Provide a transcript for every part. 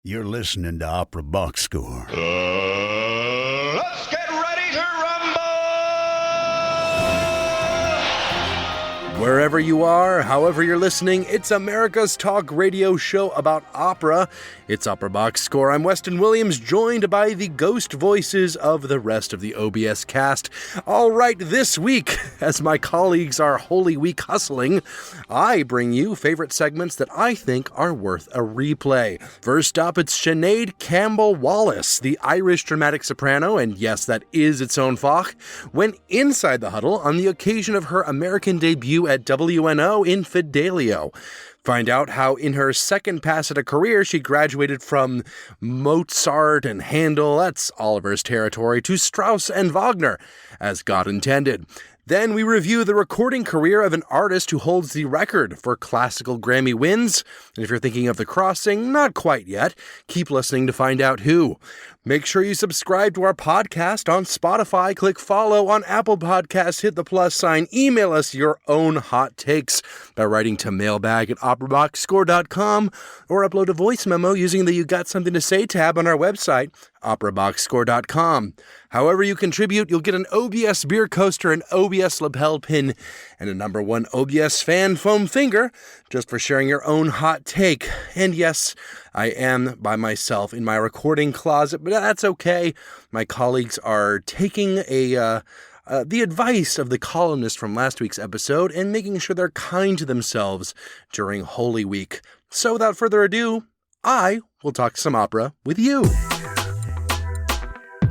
You're listening to Opera Box Score. Let's get ready to rumble! Wherever you are, however you're listening, it's America's talk radio show about opera. It's Opera Box Score. I'm Weston Williams, joined by the ghost voices of the rest of the OBS cast. All right, this week, as my colleagues are Holy Week hustling, I bring you favorite segments that I think are worth a replay. First up, it's Sinead Campbell-Wallace, the Irish dramatic soprano, and yes, that is its own Fach, went inside the huddle on the occasion of her American debut at WNO in Fidelio. Find out how in her second pass at a career she graduated from Mozart and Handel, that's Oliver's territory, to Strauss and Wagner, as God intended. Then we review the recording career of an artist who holds the record for Classical Grammy wins. And if you're thinking of The Crossing, not quite yet. Keep listening to find out who. Make sure you subscribe to our podcast on Spotify. Click follow on Apple Podcasts. Hit the plus sign. Email us your own hot takes by writing to mailbag at operaboxscore.com or upload a voice memo using the You Got Something to Say tab on our website, operaboxscore.com. However you contribute, you'll get an OBS beer coaster, an OBS lapel pin, and a #1 OBS fan foam finger just for sharing your own hot take. And yes, I am by myself in my recording closet, but that's okay. My colleagues are taking the advice of the columnist from last week's episode and making sure they're kind to themselves during Holy Week. So without further ado, I will talk some opera with you.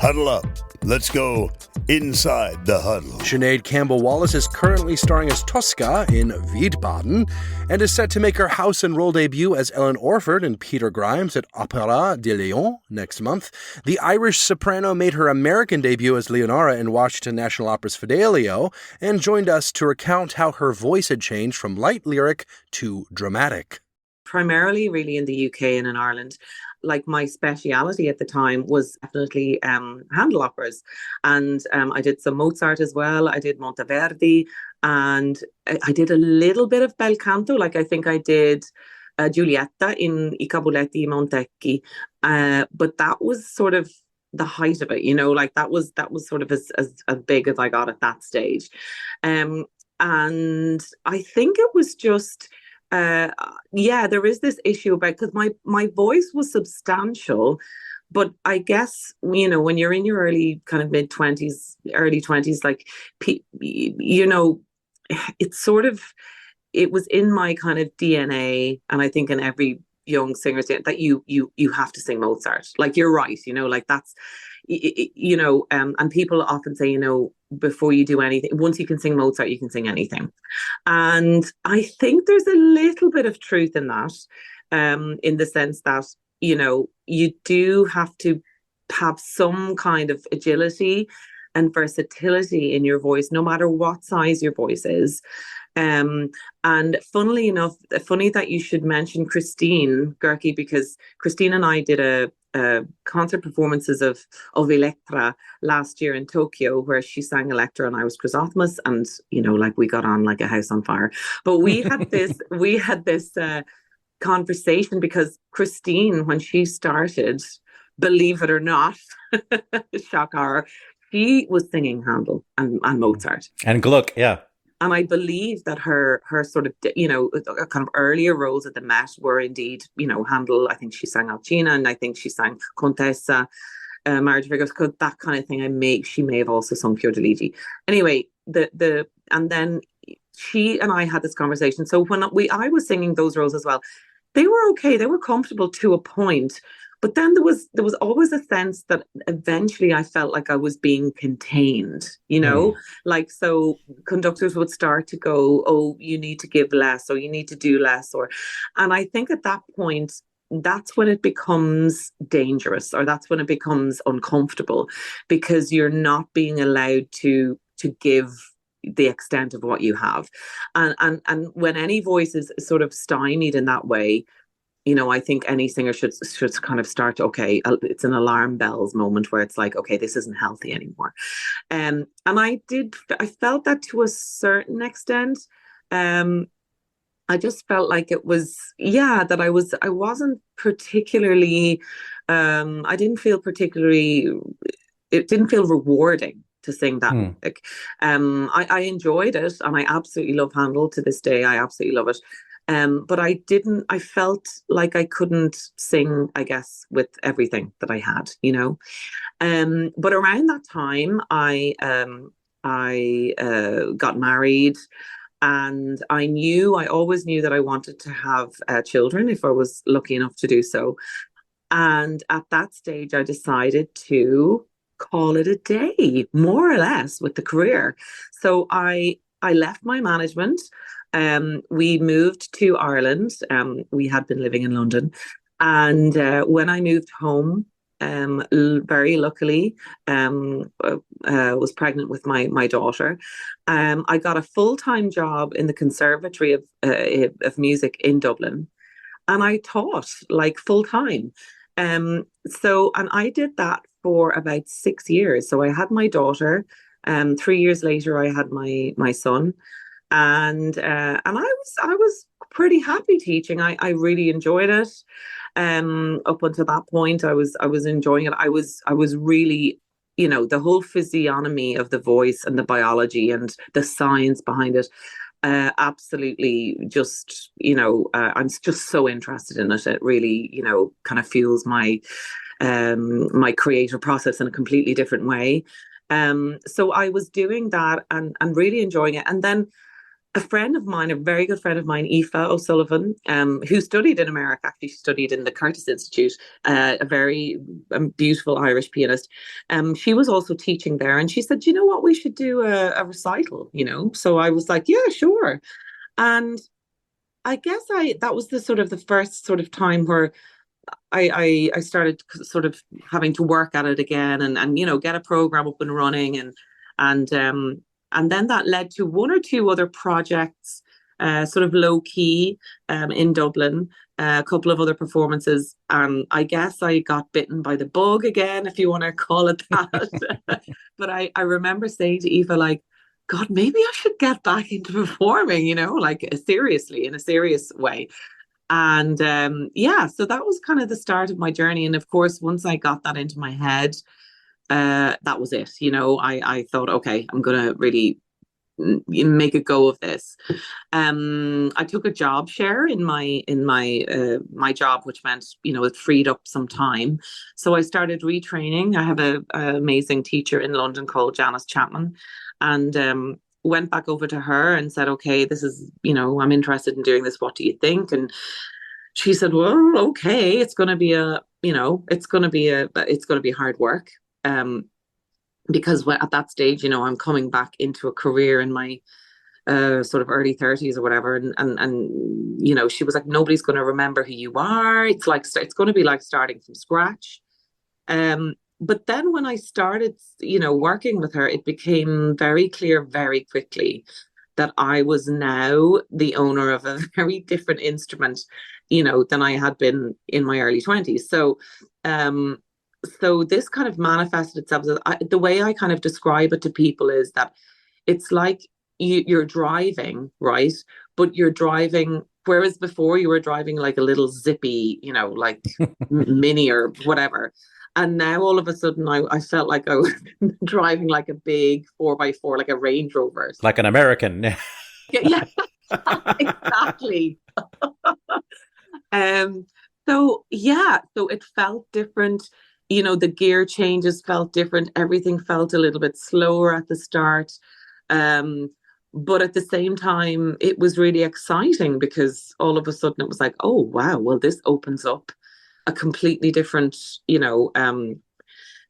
Huddle up. Let's go inside the huddle. Sinead Campbell-Wallace is currently starring as Tosca in Wiesbaden and is set to make her house and role debut as Ellen Orford and Peter Grimes at Opera de Lyon next month. The Irish soprano made her American debut as Leonora in Washington National Opera's Fidelio and joined us to recount how her voice had changed from light lyric to dramatic. Primarily really in the UK and in Ireland. Like my speciality at the time was definitely Handel operas, and I did some Mozart as well. I did Monteverdi, and I did a little bit of bel canto. Like I think I did Giulietta in I Capuletti Montecchi, but that was sort of the height of it, you know. Like that was sort of as big as I got at that stage, and I think it was just. There is this issue about, because my voice was substantial, but I guess, you know, when you're in your early kind of mid-20s, early 20s, like, you know, it's sort of, it was in my kind of DNA, and I think in every young singer's DNA, that you have to sing Mozart. Like, you're right, you know, like that's, you know, and people often say, you know, before you do anything, once you can sing Mozart, you can sing anything. And I think there's a little bit of truth in that, in the sense that, you know, you do have to have some kind of agility and versatility in your voice, no matter what size your voice is. And funnily enough, funny that you should mention Christine Gerke, because Christine and I did a concert performances of Electra last year in Tokyo, where she sang Electra and I was Chrysothemis, and you know, like we got on like a house on fire. But we had this conversation, because Christine, when she started, believe it or not, shock horror, she was singing Handel and Mozart and Gluck, yeah. And I believe that her sort of, you know, kind of earlier roles at the Met were indeed, you know, Handel. I think she sang Alcina, and I think she sang Contessa, Marriage of Figures, that kind of thing. She may have also sung Fiordiligi. Anyway, and then she and I had this conversation. So when I was singing those roles as well, they were okay. They were comfortable to a point. But then there was always a sense that eventually I felt like I was being contained, you know, like, so conductors would start to go, oh, you need to give less, or you need to do less, and I think at that point, that's when it becomes dangerous, or that's when it becomes uncomfortable, because you're not being allowed to give the extent of what you have. And when any voice is sort of stymied in that way, you know, I think any singer should kind of start, okay, it's an alarm bells moment where it's like, okay, this isn't healthy anymore. And I felt that to a certain extent. I just felt like it was, yeah, that I wasn't particularly, I didn't feel particularly, it didn't feel rewarding to sing that Hmm. music. I enjoyed it and I absolutely love Handel to this day. I absolutely love it. But I felt like I couldn't sing, I guess, with everything that I had, you know. But around that time, I got married, and I always knew that I wanted to have children if I was lucky enough to do so. And at that stage, I decided to call it a day, more or less, with the career. So I left my management. We moved to Ireland. We had been living in London, and when I moved home, very luckily, was pregnant with my daughter. I got a full-time job in the Conservatory of Music in Dublin, and I taught like full time. And I did that for about 6 years. So I had my daughter. 3 years later, I had my son, and I was pretty happy teaching. I really enjoyed it. Up until that point, I was enjoying it. I was really, the whole physiognomy of the voice and the biology and the science behind it. Absolutely, just I'm just so interested in it. It really, kind of fuels my creative process in a completely different way. So I was doing that and really enjoying it. And then a friend of mine, a very good friend of mine, Aoife O'Sullivan, who studied in America, actually studied in the Curtis Institute, a very beautiful Irish pianist. She was also teaching there, and she said, "You know what? We should do a recital." So I was like, "Yeah, sure." And I guess I that was the first sort of time where I started sort of having to work at it again, and get a program up and running, and and then that led to one or two other projects, sort of low key, in Dublin, a couple of other performances. I guess I got bitten by the bug again, if you want to call it that. But I remember saying to Eva, like, God, maybe I should get back into performing, like seriously, in a serious way. And yeah, so that was kind of the start of my journey. And of course, once I got that into my head, that was it. I thought, okay, I'm gonna really make a go of this. I took a job share in my job, which meant it freed up some time. So I started retraining. I have a amazing teacher in London called Janice Chapman, and went back over to her and said, okay, this is, I'm interested in doing this. What do you think? And she said, well, okay, it's going to be hard work. Because at that stage, I'm coming back into a career in my sort of early 30s or whatever, and she was like, nobody's going to remember who you are. It's going to be like starting from scratch. But then when I started, working with her, it became very clear very quickly that I was now the owner of a very different instrument, than I had been in my early 20s. So this kind of manifested itself. The way I kind of describe it to people is that it's like you're driving, right? But you're driving, whereas before you were driving like a little zippy, like mini or whatever. And now all of a sudden I felt like I was driving like a big 4x4, like a Range Rover. Like an American. Yeah, exactly. Um, so it felt different. The gear changes felt different. Everything felt a little bit slower at the start. But at the same time, it was really exciting because all of a sudden it was like, oh wow, well, this opens up a completely different,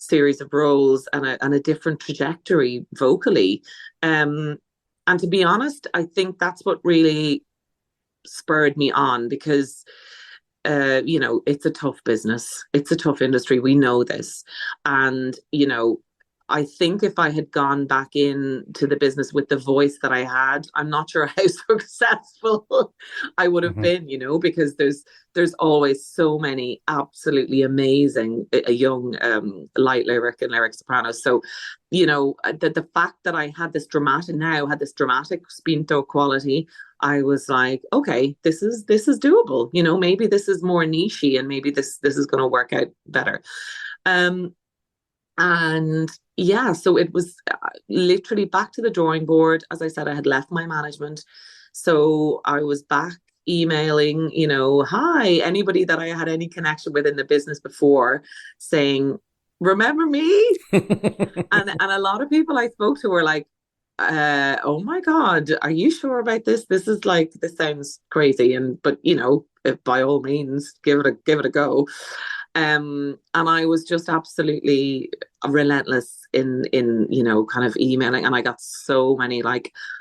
series of roles and a different trajectory vocally. And to be honest, I think that's what really spurred me on, because it's a tough business. It's a tough industry. We know this. And, I think if I had gone back into the business with the voice that I had, I'm not sure how successful I would have been, because there's always so many absolutely amazing young light lyric and lyric sopranos. So, the fact that I had this dramatic spinto quality, I was like, okay, this is doable. Maybe this is more nichey, and maybe this is going to work out better. And yeah, so it was literally back to the drawing board. As I said, I had left my management. So I was back emailing, hi, anybody that I had any connection with in the business before, saying, remember me? and a lot of people I spoke to were like, oh my God, are you sure about this? This sounds crazy. But by all means, give it a go. And I was just absolutely relentless in kind of emailing, and I got so many,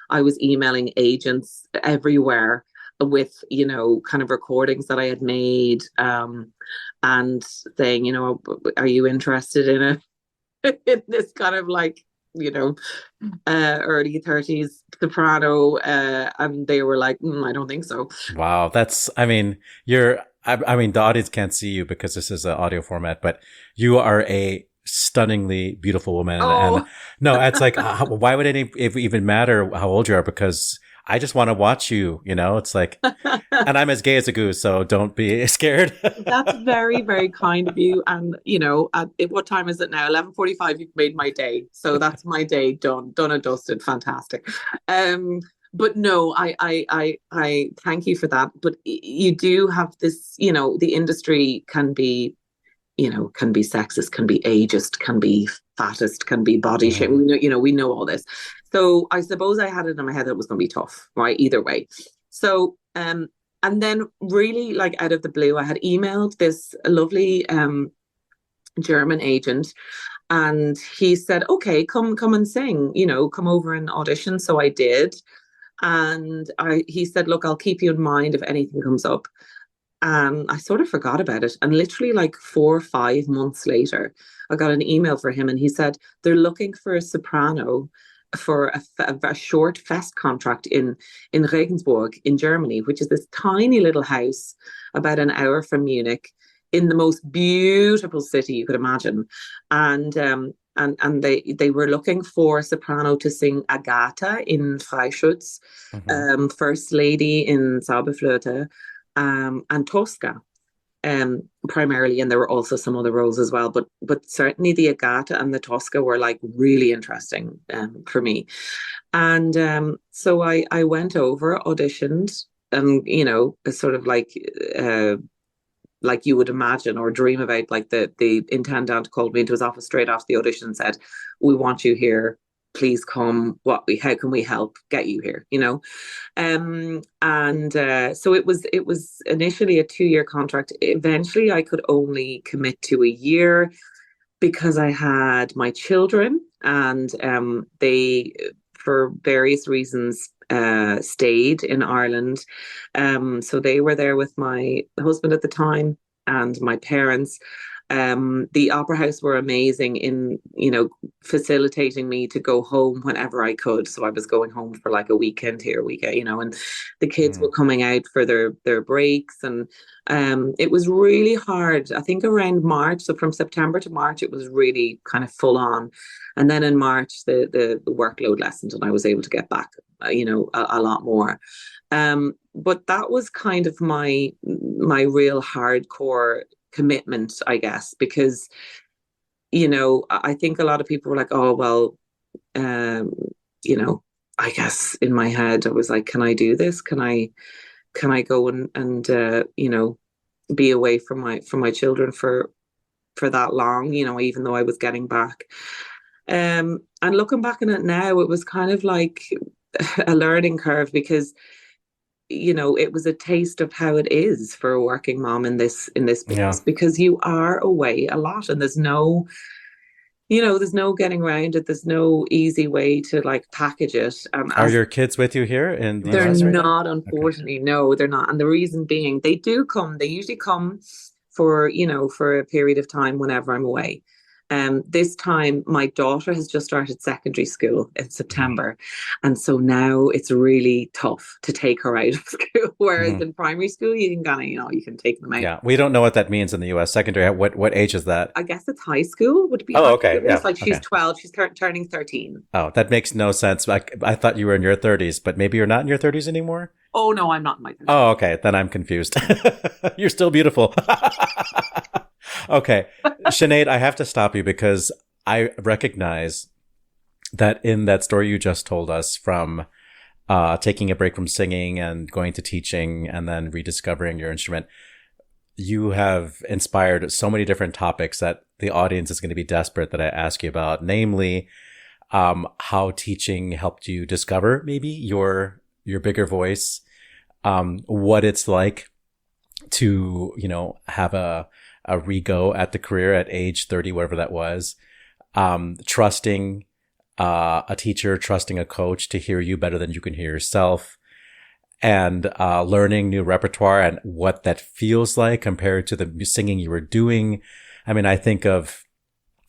I was emailing agents everywhere with kind of recordings that I had made, and saying, are you interested in in this kind of early 30s soprano, and they were like, I don't think so. Wow, the audience can't see you because this is an audio format, but you are a stunningly beautiful woman. Oh. And no, it's like, why would it even matter how old you are? Because I just want to watch you, it's like, and I'm as gay as a goose, so don't be scared. That's very, very kind of you. And, what time is it now? 11:45, you've made my day. So that's my day done and dusted. Fantastic. But no, I thank you for that. But you do have this, the industry can be sexist, can be ageist, can be fattest, can be body shame. We know all this. So I suppose I had it in my head that it was going to be tough, right? Either way. So, and then really out of the blue, I had emailed this lovely German agent, and he said, okay, come and sing, come over and audition. So I did. And he said, look, I'll keep you in mind if anything comes up. And I sort of forgot about it. And literally 4 or 5 months later, I got an email for him, and he said, they're looking for a soprano for a short fest contract in Regensburg in Germany, which is this tiny little house about an hour from Munich, in the most beautiful city you could imagine. And they were looking for a soprano to sing Agatha in Freischütz, First Lady in Zauberflöte, and Tosca, primarily, and there were also some other roles as well, but certainly the Agatha and the Tosca were really interesting for me. And so I went over, auditioned, and it's sort of like you would imagine or dream about. The intendant called me into his office straight after the audition and said, we want you here, please come. How can we help get you here? So it was initially a 2-year contract. Eventually I could only commit to a year because I had my children, and they, for various reasons, stayed in Ireland. So they were there with my husband at the time and my parents. The Opera House were amazing in, facilitating me to go home whenever I could. So I was going home for a weekend here, and the kids were coming out for their breaks. And it was really hard. I think around March, so from September to March, it was really kind of full on. And then in March, the workload lessened, and I was able to get back, a lot more. But that was kind of my real hardcore commitment, I guess, because I think a lot of people were like, oh well, I guess in my head I was like, can I do this? Can I go and be away from my children for that long, even though I was getting back. And looking back on it now, it was kind of like a learning curve, because it was a taste of how it is for a working mom in this business, because you are away a lot, and there's no getting around it. There's no easy way to package it. Are your kids with you here in the they're US right not, now? unfortunately. Okay. No, they're not. And the reason being, they usually come for a period of time whenever I'm away. This time, my daughter has just started secondary school in September. And so now it's really tough to take her out of school. Whereas in primary school, you can kind of, you can take them out. Yeah. We don't know what that means in the US. Secondary, what age is that? I guess it's high school. Would it be Oh, high okay. school? Yeah. It's like she's Okay. 12. She's turning 13. Oh, that makes no sense. I thought you were in your 30s, but maybe you're not in your 30s anymore? Oh, no, I'm not in my 30s. Oh, okay. Then I'm confused. You're still beautiful. Okay. Sinead, I have to stop you because I recognize that in that story you just told us from taking a break from singing and going to teaching and then rediscovering your instrument, you have inspired so many different topics that the audience is going to be desperate that I ask you about, namely how teaching helped you discover maybe your bigger voice, what it's like to, have a re-go at the career at age 30, whatever that was, trusting a teacher, trusting a coach to hear you better than you can hear yourself, and learning new repertoire and what that feels like compared to the singing you were doing. I mean, I think of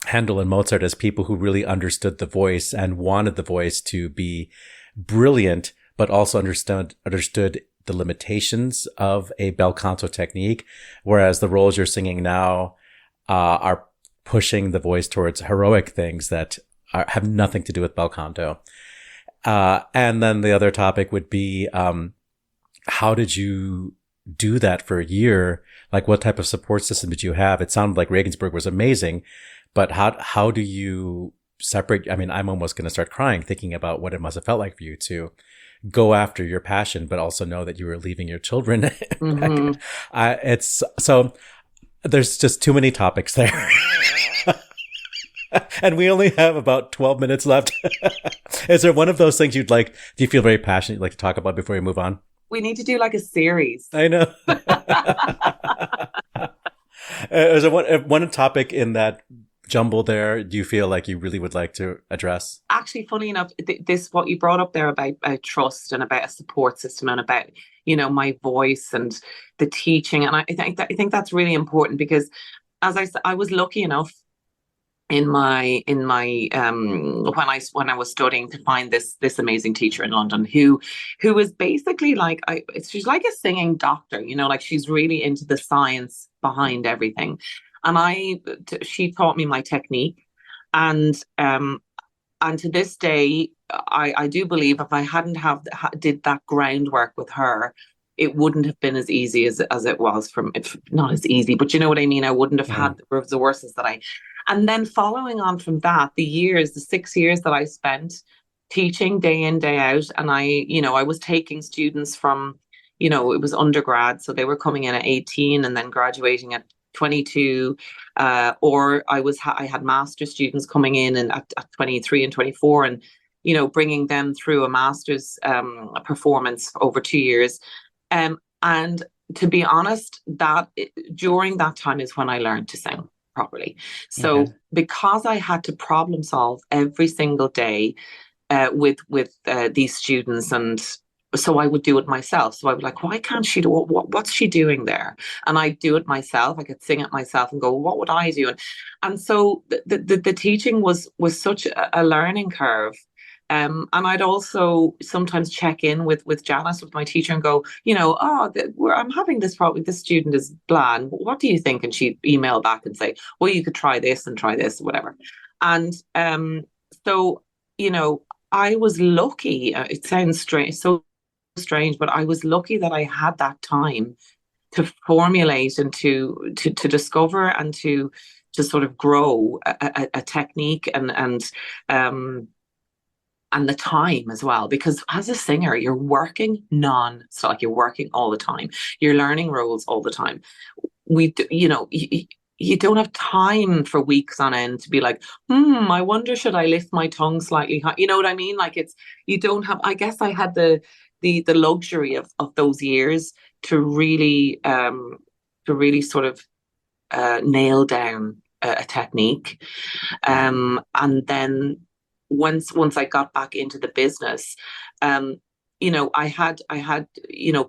Handel and Mozart as people who really understood the voice and wanted the voice to be brilliant, but also understood the limitations of a bel canto technique, whereas the roles you're singing now are pushing the voice towards heroic things that have nothing to do with bel canto. And then the other topic would be, how did you do that for a year? Like, what type of support system did you have? It sounded like Regensburg was amazing, but how do you separate? I mean, I'm almost going to start crying thinking about what it must have felt like for you to go after your passion, but also know that you were leaving your children. Mm-hmm. It's so there's just too many topics there. And we only have about 12 minutes left. Is there one of those things do you feel very passionate you'd like to talk about before we move on? We need to do like a series. I know. Is there one topic in that jumble there do you feel like you really would like to address? Actually, funny enough, what you brought up there about trust and about a support system and about, my voice and the teaching. And I think that's really important because, as I said, I was lucky enough in my when I was studying to find this amazing teacher in London who was basically like she's like a singing doctor, like she's really into the science behind everything. And she taught me my technique, and to this day I do believe if I hadn't did that groundwork with her, it wouldn't have been as easy as it was not as easy, but you know what I mean? I wouldn't have had the resources and then following on from that, the 6 years that I spent teaching day in, day out, and I was taking students from, it was undergrad, so they were coming in at 18 and then graduating at 22, or I had master students coming in and at 23 and 24, and bringing them through a master's performance over 2 years. And to be honest, during that time is when I learned to sing properly. So because I had to problem solve every single day with these students, and so I would do it myself. So I would like, why can't she do what's she doing there? And I'd do it myself. I could sing it myself and go, what would I do? And so the teaching was such a learning curve. And I'd also sometimes check in with Janice, with my teacher, and go, I'm having this problem. This student is bland. What do you think? And she'd email back and say, well, you could try this and try this, whatever. And so, I was lucky. It sounds so strange, but I was lucky that I had that time to formulate and to discover and to sort of grow a technique and the time as well, because as a singer, you're working like you're working all the time. You're learning roles all the time. You don't have time for weeks on end to be like, I wonder, should I lift my tongue slightly high? You know what I mean? Like you don't have, I guess I had the luxury of those years to really sort of nail down a technique. And then once I got back into the business, I had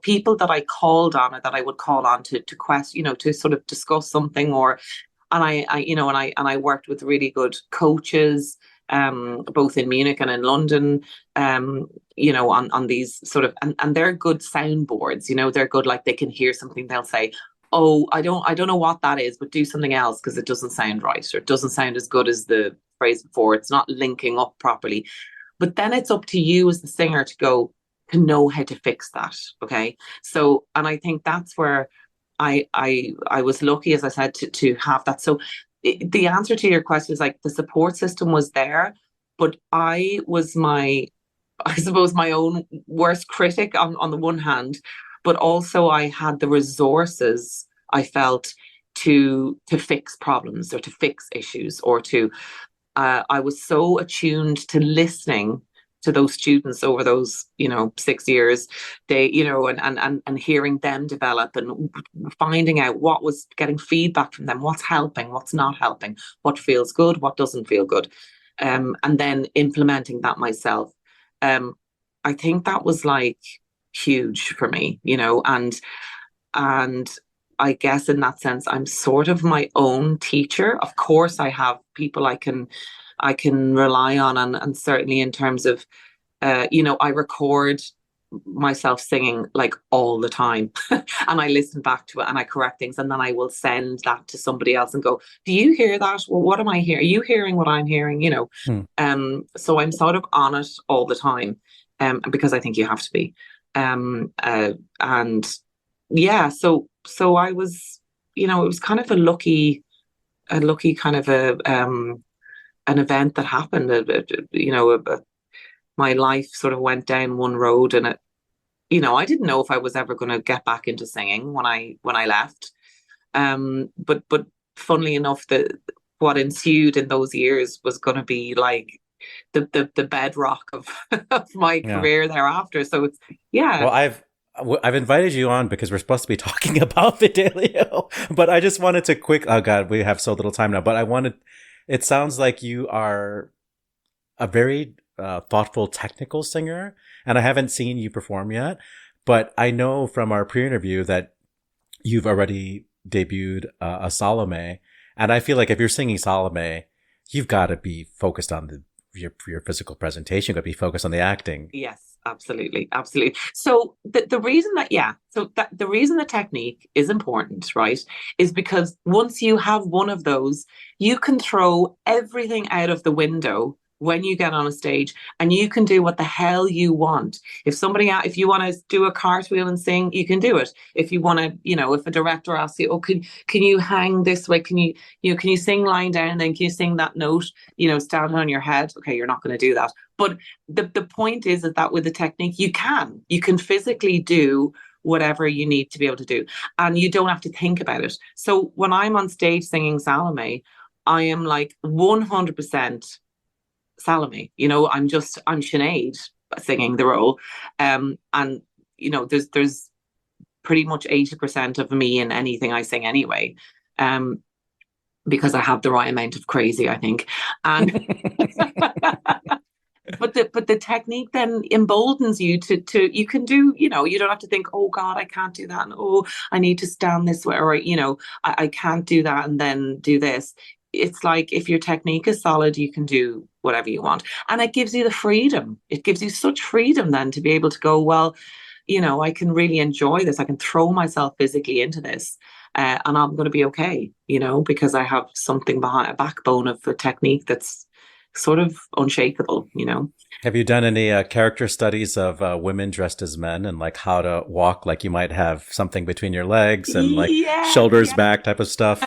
people that I called on, or that I would call on to question, to sort of discuss something, or and I worked with really good coaches, both in Munich and in London, on these sort of, and they're good soundboards, they're good, like they can hear something, they'll say, oh, I don't know what that is, but do something else because it doesn't sound right, or it doesn't sound as good as the phrase before. It's not linking up properly. But then it's up to you as the singer to know how to fix that. Okay. So, and I think that's where I was lucky, as I said, to have that. So the answer to your question is like the support system was there, but I was I suppose, my own worst critic on the one hand, but also I had the resources, I felt, to fix problems or to fix issues, or to I was so attuned to listening to those students over those 6 years, they and hearing them develop and finding out what was, getting feedback from them, what's helping, what's not helping, what feels good, what doesn't feel good, and then implementing that myself. I think that was like huge for me, and I guess in that sense I'm sort of my own teacher. Of course I have people I can rely on, and certainly in terms of I record myself singing like all the time and I listen back to it and I correct things, and then I will send that to somebody else and go, do you hear that? Well, what am I hearing? Are you hearing what I'm hearing? So I'm sort of on it all the time, because I think you have to be, and yeah, so I was, it was kind of a lucky kind of an event that happened. My life sort of went down one road, and I didn't know if I was ever going to get back into singing when I left. But funnily enough, what ensued in those years was going to be like the bedrock of my career thereafter. So it's Well, I've invited you on because we're supposed to be talking about Fidelio, but I just wanted to oh God, we have so little time now, but it sounds like you are a very thoughtful technical singer, and I haven't seen you perform yet, but I know from our pre-interview that you've already debuted a Salome, and I feel like if you're singing Salome, you've got to be focused on your physical presentation, got to be focused on the acting. Yes. Absolutely. So the reason the reason the technique is important, right, is because once you have one of those, you can throw everything out of the window when you get on a stage, and you can do what the hell you want. If you want to do a cartwheel and sing, you can do it. If you want to, if a director asks you, oh, can you hang this way? Can you sing lying down? Then can you sing that note, stand on your head? Okay, you're not going to do that. But the point is that with the technique, you can physically do whatever you need to be able to do, and you don't have to think about it. So when I'm on stage singing Salome, I am like 100% Salome. I'm Sinead singing the role, and there's pretty much 80% of me in anything I sing anyway, because I have the right amount of crazy, I think, and but the technique then emboldens you to you can do, you don't have to think, oh God, I can't do that, and oh, I need to stand this way, or I can't do that and then do this. It's like, if your technique is solid, you can do whatever you want, and it gives you the freedom. It gives you such freedom then to be able to go, well, I can really enjoy this. I can throw myself physically into this, and I'm going to be okay, because I have something behind, a backbone of a technique that's sort of unshakable. Have you done any character studies of women dressed as men, and like how to walk like you might have something between your legs and like shoulders back type of stuff?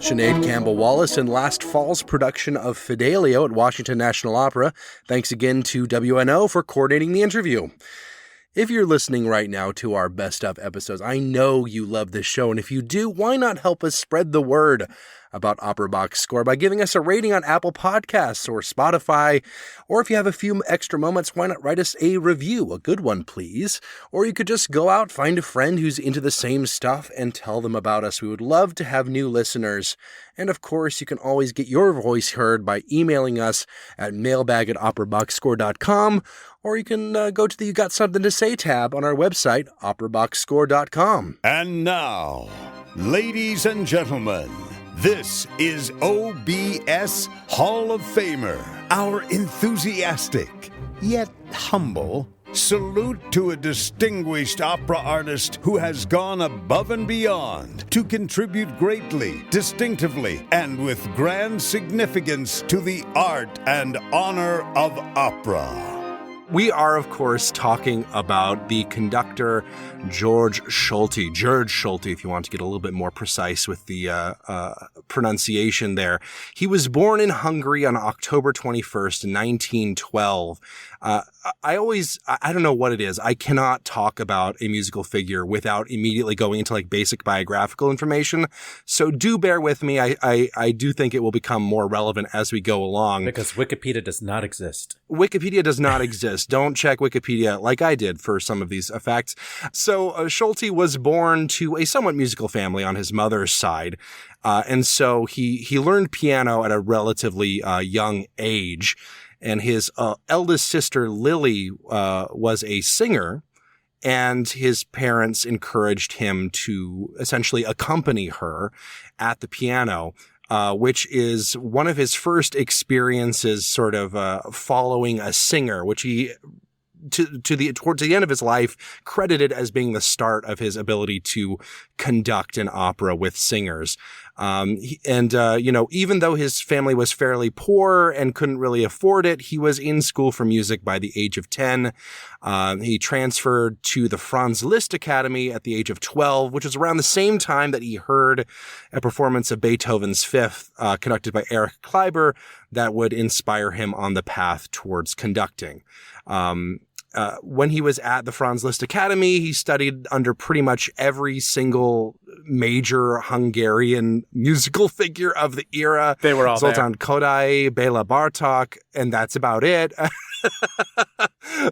Sinead Campbell-Wallace in last fall's production of Fidelio at Washington National Opera. Thanks again to WNO for coordinating the interview. If you're listening right now to our best of episodes, I know you love this show, and if you do, why not help us spread the word about Opera Box Score by giving us a rating on Apple Podcasts or Spotify, or if you have a few extra moments, why not write us a review, a good one, please? Or you could just go out, find a friend who's into the same stuff, and tell them about us. We would love to have new listeners. And of course, you can always get your voice heard by emailing us at mailbag@operaboxscore.com, or you can go to the You Got Something to Say tab on our website, operaboxscore.com. And now, ladies and gentlemen, this is OBS Hall of Famer, our enthusiastic yet humble salute to a distinguished opera artist who has gone above and beyond to contribute greatly, distinctively, and with grand significance to the art and honor of opera. We are, of course, talking about the conductor George Solti, if you want to get a little bit more precise with the pronunciation there. He was born in Hungary on October 21st, 1912. I don't know what it is. I cannot talk about a musical figure without immediately going into like basic biographical information. So do bear with me. I do think it will become more relevant as we go along. Because Wikipedia does not exist. Wikipedia does not exist. Don't check Wikipedia like I did for some of these facts. So Solti was born to a somewhat musical family on his mother's side. And so he learned piano at a relatively young age. And his eldest sister, Lily, was a singer, and his parents encouraged him to essentially accompany her at the piano, which is one of his first experiences sort of following a singer, which he towards the end of his life credited as being the start of his ability to conduct an opera with singers. Even though his family was fairly poor and couldn't really afford it, he was in school for music by the age of 10. He transferred to the Franz Liszt Academy at the age of 12, which was around the same time that he heard a performance of Beethoven's Fifth, conducted by Erich Kleiber, that would inspire him on the path towards conducting. When he was at the Franz Liszt Academy, he studied under pretty much every single major Hungarian musical figure of the era. They were all Zoltán Kodály, Béla Bartók, and that's about it.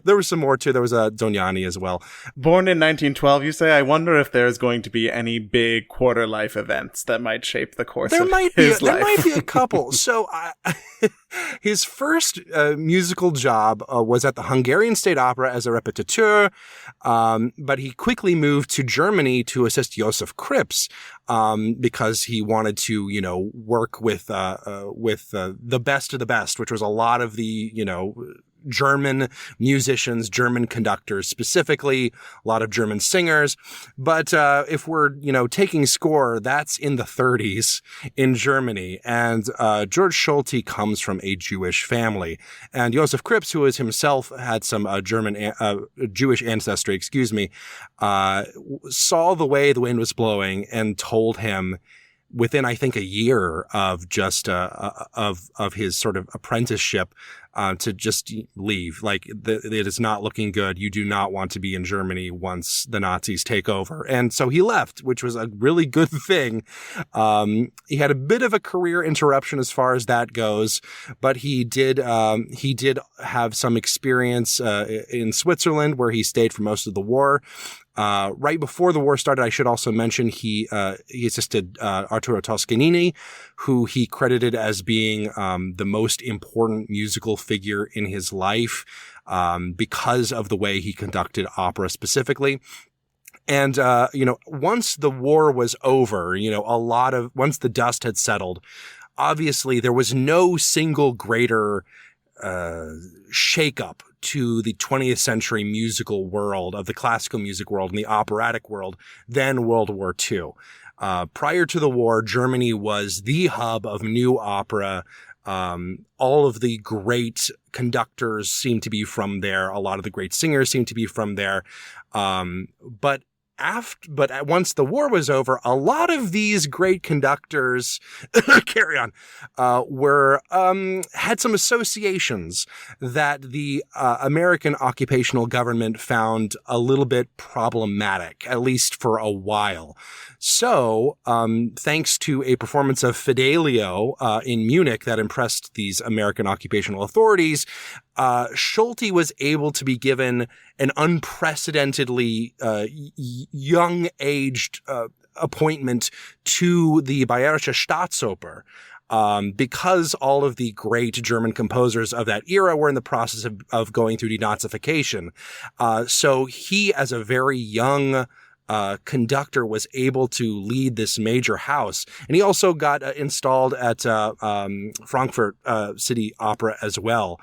There was some more too. There was a Don Giovanni as well. Born in 1912, you say? I wonder if there's going to be any big quarter life events that might shape the course of his life. There might be a couple. So his first musical job was at the Hungarian State Opera as a repetiteur, but he quickly moved to Germany to assist Josef Krips because he wanted to, work with the best of the best, which was a lot of the, German musicians, German conductors specifically, a lot of German singers. But if we're, taking score, that's in the 30s in Germany. And George Solti comes from a Jewish family. And Josef Krips, who is himself had some Jewish ancestry, saw the way the wind was blowing and told him within, I think, a year of just of his sort of apprenticeship to just leave. Like, it is not looking good. You do not want to be in Germany once the Nazis take over. And so he left, which was a really good thing. He had a bit of a career interruption as far as that goes, but he did have some experience in Switzerland, where he stayed for most of the war. Right before the war started, I should also mention he assisted Arturo Toscanini, who he credited as being the most important musical figure in his life because of the way he conducted opera specifically. And, once the war was over, once the dust had settled, obviously there was no single greater shakeup to the 20th century musical world, of the classical music world and the operatic world, than World War II. Prior to the war, Germany was the hub of new opera. All of the great conductors seemed to be from there. A lot of the great singers seemed to be from there. But once the war was over, a lot of these great conductors carry on were had some associations that the American occupational government found a little bit problematic, at least for a while. So, thanks to a performance of Fidelio in Munich that impressed these American occupational authorities, Schulte was able to be given an unprecedentedly young-aged appointment to the Bayerische Staatsoper. Because all of the great German composers of that era were in the process of going through denazification. So he, as a very young conductor, was able to lead this major house. And he also got installed at Frankfurt City Opera as well.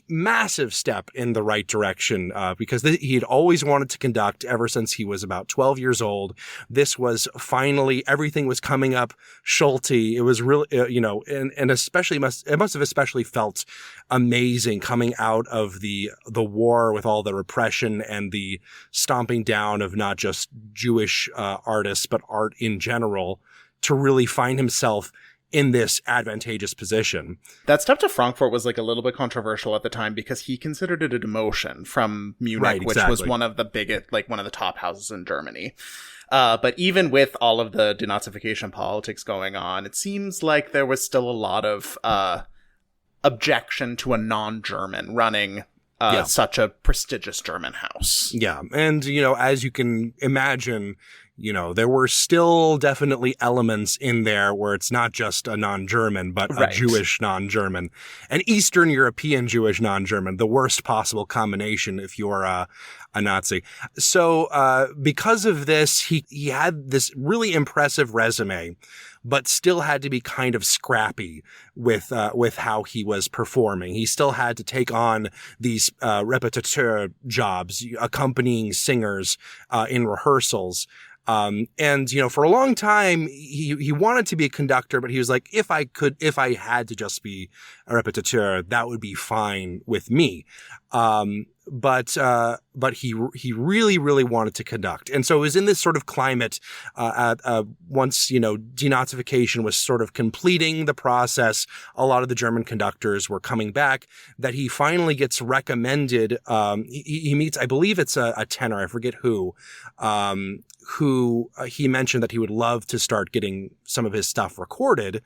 Massive step in the right direction because he had always wanted to conduct ever since he was about 12 years old. This was finally, everything was coming up Schulte. It was really, and especially it must have especially felt amazing coming out of the war with all the repression and the stomping down of not just Jewish artists, but art in general, to really find himself in this advantageous position. That step to Frankfurt was like a little bit controversial at the time because he considered it a demotion from Munich, right, exactly. Which was one of the biggest, like one of the top houses in Germany. But even with all of the denazification politics going on, it seems like there was still a lot of objection to a non-German running such a prestigious German house. Yeah. And, as you can imagine, there were still definitely elements in there where it's not just a non-German, but a Jewish non-German, an Eastern European Jewish non-German, the worst possible combination if you're a Nazi. So, because of this, he had this really impressive resume, but still had to be kind of scrappy with how he was performing. He still had to take on these répétiteur jobs, accompanying singers in rehearsals. And for a long time, he wanted to be a conductor, but he was like, if I had to just be a répétiteur, that would be fine with me. But he really, really wanted to conduct. And so it was in this sort of climate, once, denazification was sort of completing the process, a lot of the German conductors were coming back, that he finally gets recommended. He meets, I believe it's a tenor, I forget who he mentioned that he would love to start getting some of his stuff recorded.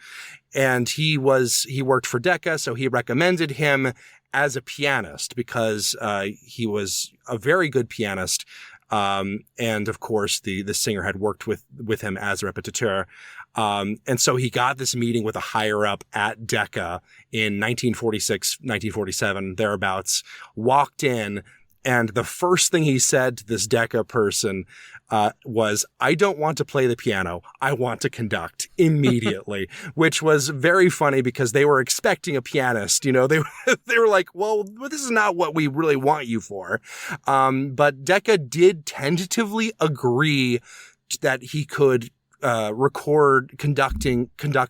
And he worked for Decca, so he recommended him as a pianist because he was a very good pianist. And of course, the singer had worked with him as a répétiteur. And so he got this meeting with a higher up at Decca in 1946, 1947, thereabouts, walked in, and the first thing he said to this Decca person was, "I don't want to play the piano. I want to conduct immediately," which was very funny because they were expecting a pianist. They were like, well, this is not what we really want you for. But Decca did tentatively agree that he could conduct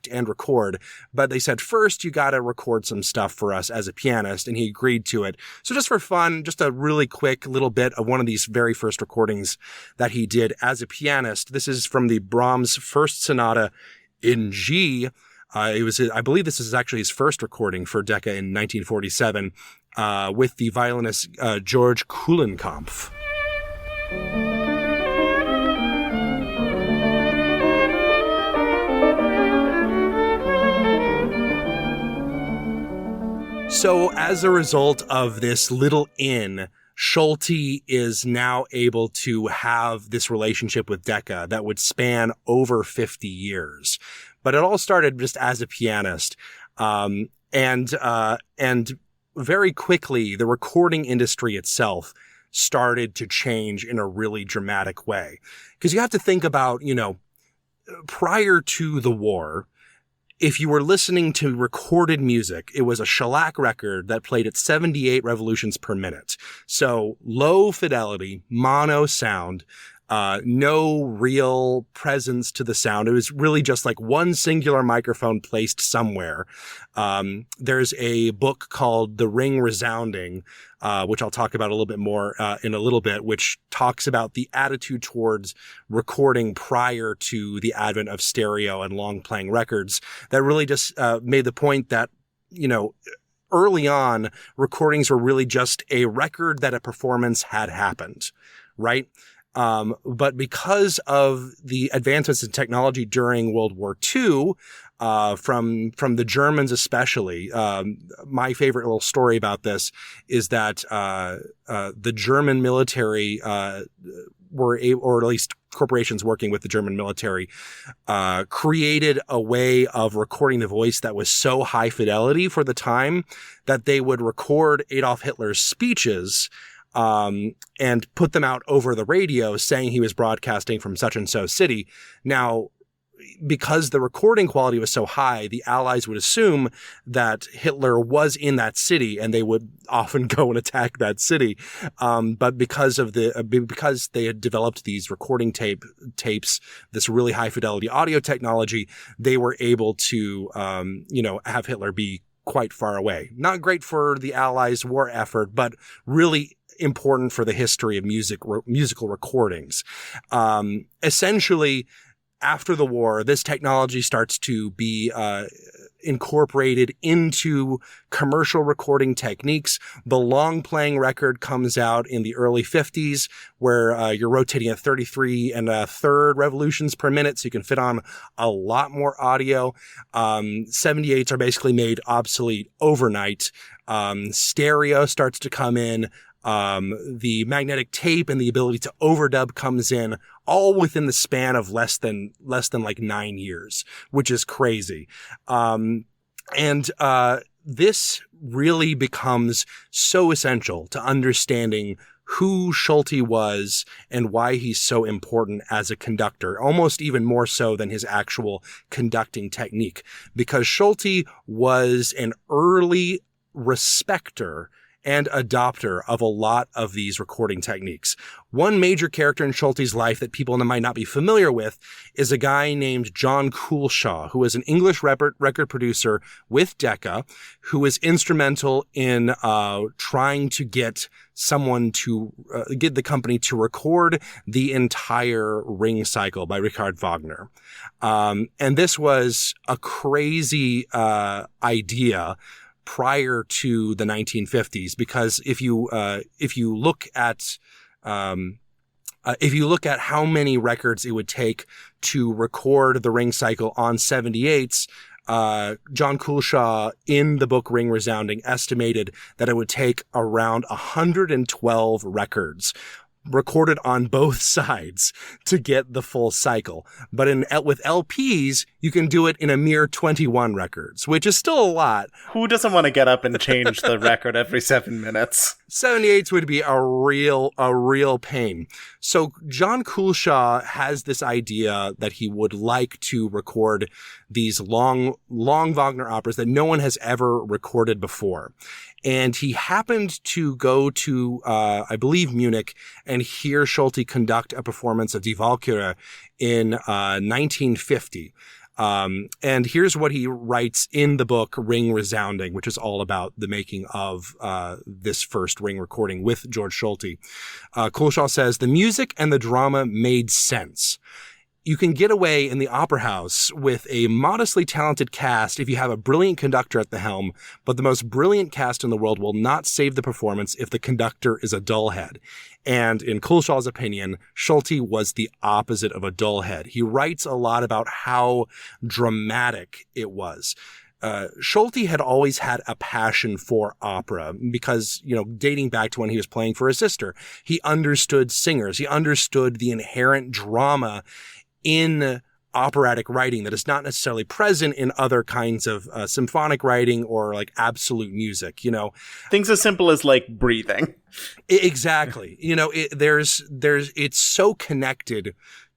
and record. But they said, first, you got to record some stuff for us as a pianist. And he agreed to it. So just for fun, just a really quick little bit of one of these very first recordings that he did as a pianist. This is from the Brahms First Sonata in G. I believe this is actually his first recording for Decca in 1947, with the violinist, George Kuhlenkampf. So as a result of this little inn, Schulte is now able to have this relationship with Decca that would span over 50 years. But it all started just as a pianist. And very quickly, the recording industry itself started to change in a really dramatic way. Because you have to think about, prior to the war, if you were listening to recorded music, it was a shellac record that played at 78 revolutions per minute. So low fidelity, mono sound. no real presence to the sound. It was really just like one singular microphone placed somewhere. There's a book called The Ring Resounding, which I'll talk about a little bit more in a little bit, which talks about the attitude towards recording prior to the advent of stereo and long playing records, that really just made the point that, early on, recordings were really just a record that a performance had happened, right? But because of the advancements in technology during World War II, from the Germans especially, my favorite little story about this is that the German military were able, or at least corporations working with the German military, created a way of recording the voice that was so high fidelity for the time that they would record Adolf Hitler's speeches and put them out over the radio saying he was broadcasting from such and so city. Now, because the recording quality was so high, the Allies would assume that Hitler was in that city, and they would often go and attack that city. But because they had developed these recording tapes, this really high fidelity audio technology, they were able to, have Hitler be quite far away. Not great for the Allies' war effort, but really important for the history of musical recordings. Essentially, after the war, this technology starts to be incorporated into commercial recording techniques. The long playing record comes out in the early 50s, where you're rotating at 33 1/3 revolutions per minute, so you can fit on a lot more audio. 78s are basically made obsolete overnight. Stereo starts to come in. The magnetic tape and the ability to overdub comes in, all within the span of less than like 9 years, which is crazy. This really becomes so essential to understanding who Schulte was and why he's so important as a conductor, almost even more so than his actual conducting technique, because Schulte was an early respecter and adopter of a lot of these recording techniques. One major character in Schulte's life that people might not be familiar with is a guy named John Coolshaw, who is an English record producer with Decca, who was instrumental in trying to get someone to get the company to record the entire Ring cycle by Richard Wagner. And this was a crazy idea prior to the 1950s, because if you look at how many records it would take to record the Ring cycle on 78s, John Coolshaw in the book Ring Resounding estimated that it would take around 112 records recorded on both sides to get the full cycle. But with LPs, you can do it in a mere 21 records, which is still a lot. Who doesn't want to get up and change the record every 7 minutes? 78s would be a real pain. So John Coolshaw has this idea that he would like to record these long Wagner operas that no one has ever recorded before. And he happened to go to, I believe, Munich and hear Schulte conduct a performance of Die Walküre in 1950. And here's what he writes in the book Ring Resounding, which is all about the making of this first Ring recording with George Schulte. Coolshaw says, "The music and the drama made sense. You can get away in the opera house with a modestly talented cast if you have a brilliant conductor at the helm, but the most brilliant cast in the world will not save the performance if the conductor is a dullhead." And in Coolshaw's opinion, Schulte was the opposite of a dullhead. He writes a lot about how dramatic it was. Schulte had always had a passion for opera because, dating back to when he was playing for his sister, he understood singers. He understood the inherent drama in operatic writing that is not necessarily present in other kinds of symphonic writing or like absolute music, Things as simple as like breathing. Exactly. It's so connected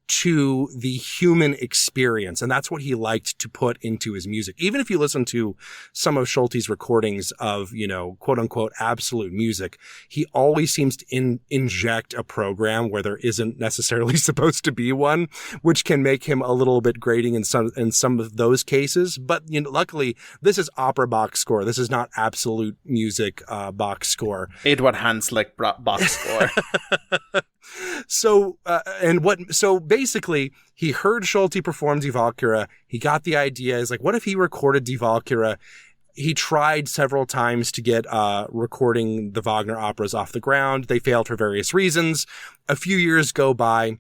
to the human experience. And that's what he liked to put into his music. Even if you listen to some of Schulte's recordings of, quote unquote, absolute music, he always seems to inject a program where there isn't necessarily supposed to be one, which can make him a little bit grating in some of those cases. But, luckily this is opera box score. This is not absolute music, box score. Edward Hanslick box score. So basically he heard Schulte perform Die Walküre. He got the idea. He's like, what if he recorded Die Walküre? He tried several times to get recording the Wagner operas off the ground. They failed for various reasons. A few years go by,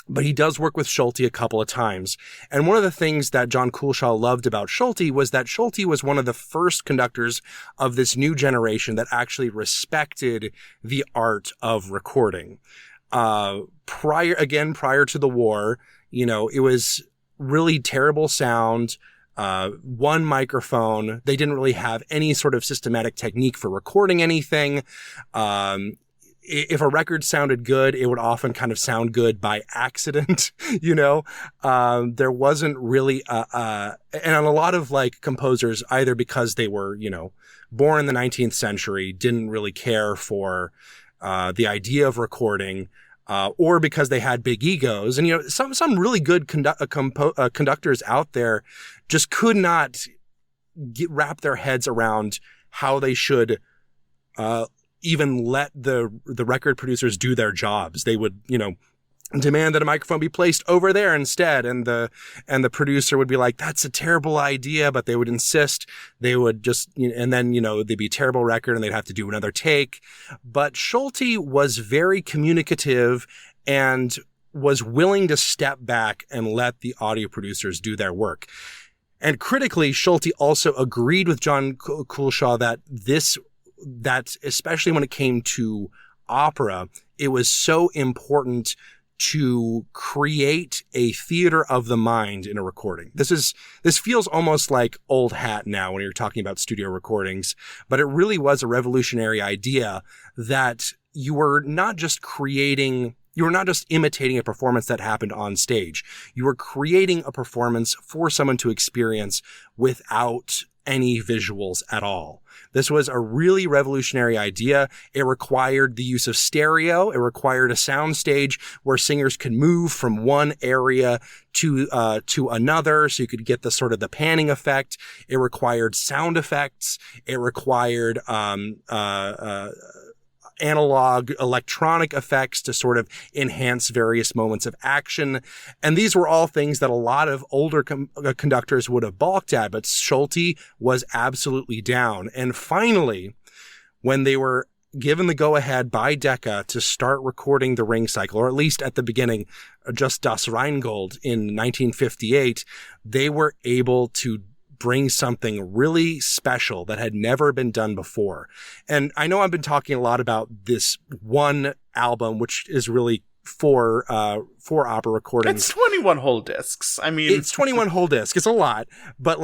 but he does work with Schulte a couple of times. And one of the things that John Kulshaw loved about Schulte was that Schulte was one of the first conductors of this new generation that actually respected the art of recording. Prior to the war, it was really terrible sound, one microphone. They didn't really have any sort of systematic technique for recording anything. If a record sounded good, it would often kind of sound good by accident, there wasn't really, and a lot of composers, either because they were, born in the 19th century, didn't really care for, the idea of recording, or because they had big egos. And, some really good conductors out there just could not wrap their heads around how they should, even let the record producers do their jobs. They would, demand that a microphone be placed over there instead. And the producer would be like, that's a terrible idea, but they would insist. They would just, and then, they'd be a terrible record and they'd have to do another take. But Schulte was very communicative and was willing to step back and let the audio producers do their work. And critically, Schulte also agreed with John Kulshaw that especially when it came to opera, it was so important to create a theater of the mind in a recording. This feels almost like old hat now when you're talking about studio recordings, but it really was a revolutionary idea that you were not just imitating a performance that happened on stage. You were creating a performance for someone to experience without any visuals at all. This was a really revolutionary idea. It required the use of stereo. It required a sound stage where singers could move from one area to another, so you could get the panning effect. It required sound effects. It required analog electronic effects to sort of enhance various moments of action. And these were all things that a lot of older conductors would have balked at, but Schulte was absolutely down. And finally, when they were given the go-ahead by Decca to start recording the Ring Cycle, or at least at the beginning, just Das Rheingold in 1958, they were able to bring something really special that had never been done before. And I know I've been talking a lot about this one album, which is really four opera recordings. It's 21 whole discs. I mean, it's 21 whole discs. It's a lot, but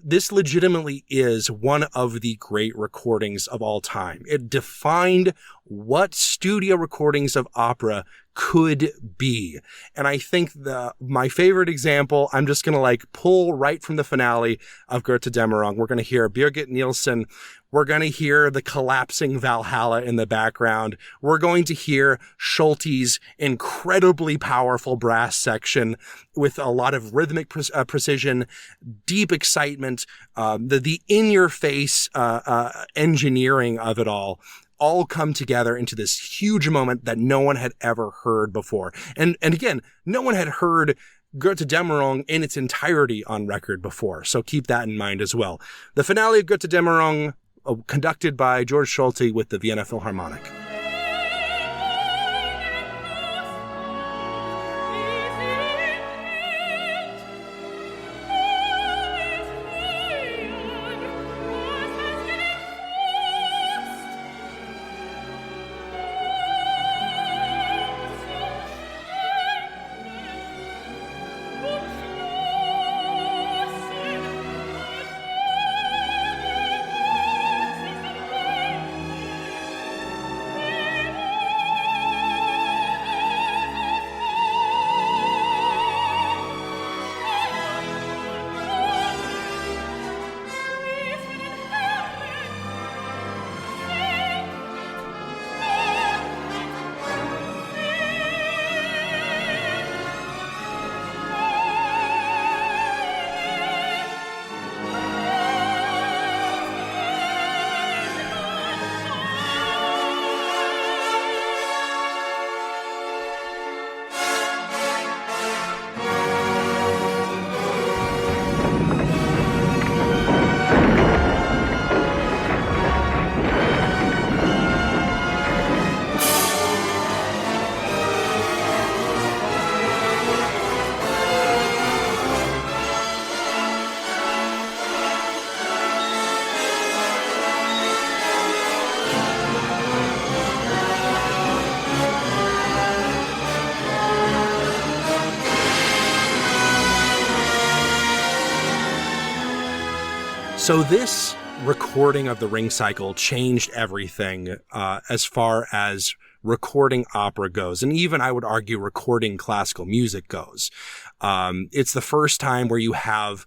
this legitimately is one of the great recordings of all time. It defined what studio recordings of opera could be. And I think my favorite example, I'm just going to pull right from the finale of Götterdämmerung. We're going to hear Birgit Nilsson. We're going to hear the collapsing Valhalla in the background. We're going to hear Schulte's incredibly powerful brass section with a lot of rhythmic precision, deep excitement, the in-your-face engineering of it all come together into this huge moment that no one had ever heard before. And again, no one had heard Götterdämmerung in its entirety on record before. So keep that in mind as well. The finale of Götterdämmerung, conducted by George Schulte with the Vienna Philharmonic. So this recording of the Ring Cycle changed everything as far as recording opera goes, and even I would argue recording classical music goes. It's the first time where you have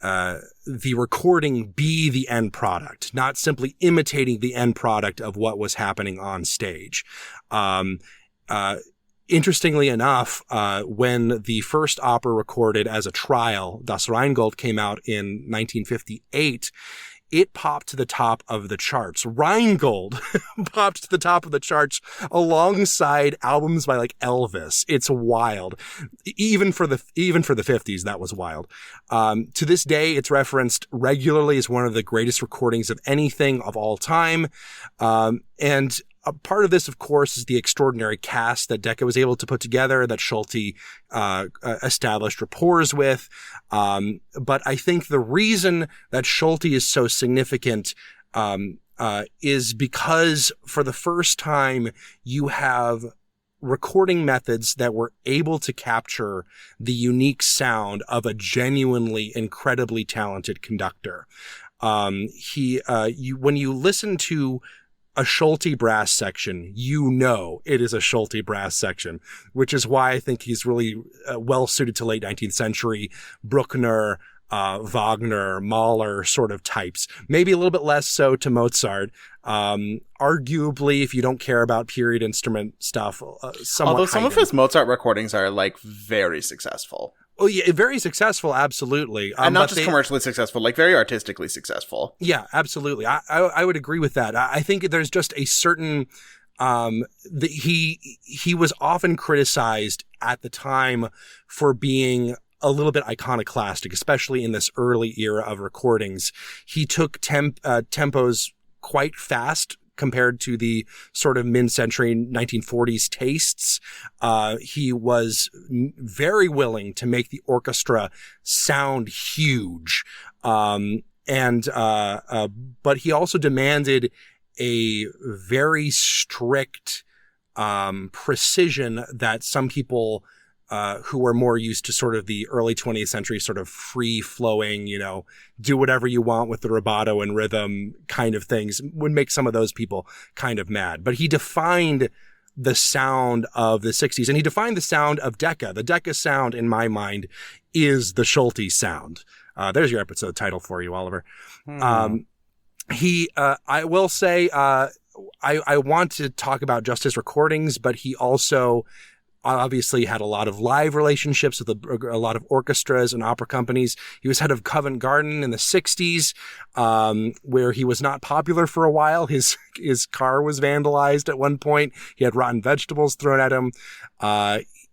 the recording be the end product, not simply imitating the end product of what was happening on stage. Interestingly enough, when the first opera recorded as a trial, Das Rheingold, came out in 1958, it popped to the top of the charts. Rheingold popped to the top of the charts alongside albums by like Elvis. It's wild. Even for the 50s, that was wild. To this day, it's referenced regularly as one of the greatest recordings of anything of all time. And a part of this, of course, is the extraordinary cast that Decca was able to put together, that Schulte established rapport with. But I think the reason that Schulte is so significant is because for the first time you have recording methods that were able to capture the unique sound of a genuinely incredibly talented conductor. When you listen to a Schulte brass section, you know it is a Schulte brass section, which is why I think he's really well suited to late 19th century Bruckner, Wagner, Mahler sort of types. Maybe a little bit less so to Mozart. Arguably, if you don't care about period instrument stuff, although some of his Mozart recordings are like very successful. Oh yeah, very successcul, absolutely. And not just commercially successful, like very artistically successful. Yeah, absolutely. I would agree with that. I think there's just a certain, he was often criticized at the time for being a little bit iconoclastic, especially in this early era of recordings. He took tempos quite fast compared to the sort of mid-century 1940s tastes. He was very willing to make the orchestra sound huge. But he also demanded a very strict precision that some people who were more used to sort of the early 20th century sort of free-flowing, do whatever you want with the rubato and rhythm kind of things, would make some of those people kind of mad. But he defined the sound of the 60s, and he defined the sound of Decca. The Decca sound, in my mind, is the Schulte sound. There's your episode title for you, Oliver. I will say, I want to talk about just his recordings, but he also obviously had a lot of live relationships with a lot of orchestras and opera companies. He was head of Covent Garden in the 60s, where he was not popular for a while. His car was vandalized at one point. He had rotten vegetables thrown at him.